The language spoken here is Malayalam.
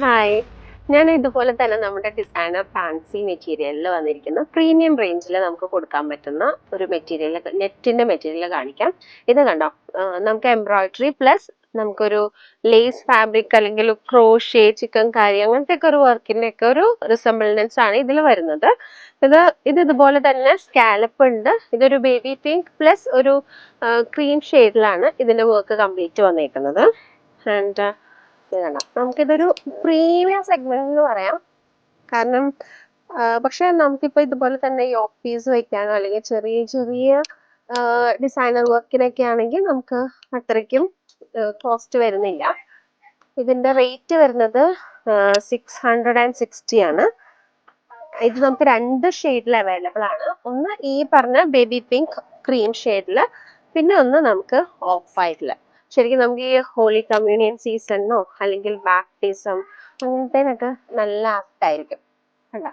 ഹായ്. ഞാൻ ഇതുപോലെ തന്നെ നമ്മുടെ ഡിസൈനർ ഫാൻസി മെറ്റീരിയലിൽ വന്നിരിക്കുന്ന പ്രീമിയം റേഞ്ചിൽ നമുക്ക് കൊടുക്കാൻ പറ്റുന്ന ഒരു മെറ്റീരിയൽ, നെറ്റിന്റെ മെറ്റീരിയൽ കാണിക്കാം. ഇത് കണ്ടോ, നമുക്ക് എംബ്രോയിഡറി പ്ലസ് നമുക്കൊരു ലേസ് ഫാബ്രിക് അല്ലെങ്കിൽ ക്രോഷേ ചിക്കൻ കാരി അങ്ങനത്തെ ഒക്കെ ഒരു വർക്കിന്റെ ഒക്കെ ഒരു റിസംബിൾനെസ് ആണ് ഇതിൽ വരുന്നത്. ഇത് ഇത് ഇതുപോലെ തന്നെ സ്കാലപ്പ് ഉണ്ട്. ഇതൊരു ബേബി പിങ്ക് പ്ലസ് ഒരു ക്രീം ഷെയ്ഡിലാണ് ഇതിന്റെ വർക്ക് കംപ്ലീറ്റ് വന്നേക്കുന്നത്. ആൻഡ് വേണം നമുക്കിതൊരു പ്രീമിയം സെഗ്മെന്റ് എന്ന് പറയാം. കാരണം പക്ഷെ നമുക്കിപ്പോൾ ഇതുപോലെ തന്നെ ഈ ഓഫീസ് വെക്കാനോ അല്ലെങ്കിൽ ചെറിയ ചെറിയ ഡിസൈനർ വർക്കിനൊക്കെ ആണെങ്കിൽ നമുക്ക് അത്രയ്ക്കും കോസ്റ്റ് വരുന്നില്ല. ഇതിന്റെ റേറ്റ് വരുന്നത് 660 ആണ്. ഇത് നമുക്ക് രണ്ട് ഷെയ്ഡിൽ അവൈലബിൾ ആണ്. ഒന്ന് ഈ പറഞ്ഞ ബേബി പിങ്ക് ക്രീം ഷെയ്ഡിൽ, പിന്നെ ഒന്ന് നമുക്ക് ഓഫ് വൈറ്റിൽ. ശരിക്കും നമുക്ക് ഈ ഹോളി കമ്മ്യൂണിയൻ സീസണിനോ അല്ലെങ്കിൽ ബാപ്റ്റിസം അങ്ങനത്തേനൊക്കെ നല്ല ആപ്റ്റായിരിക്കും. കണ്ടോ?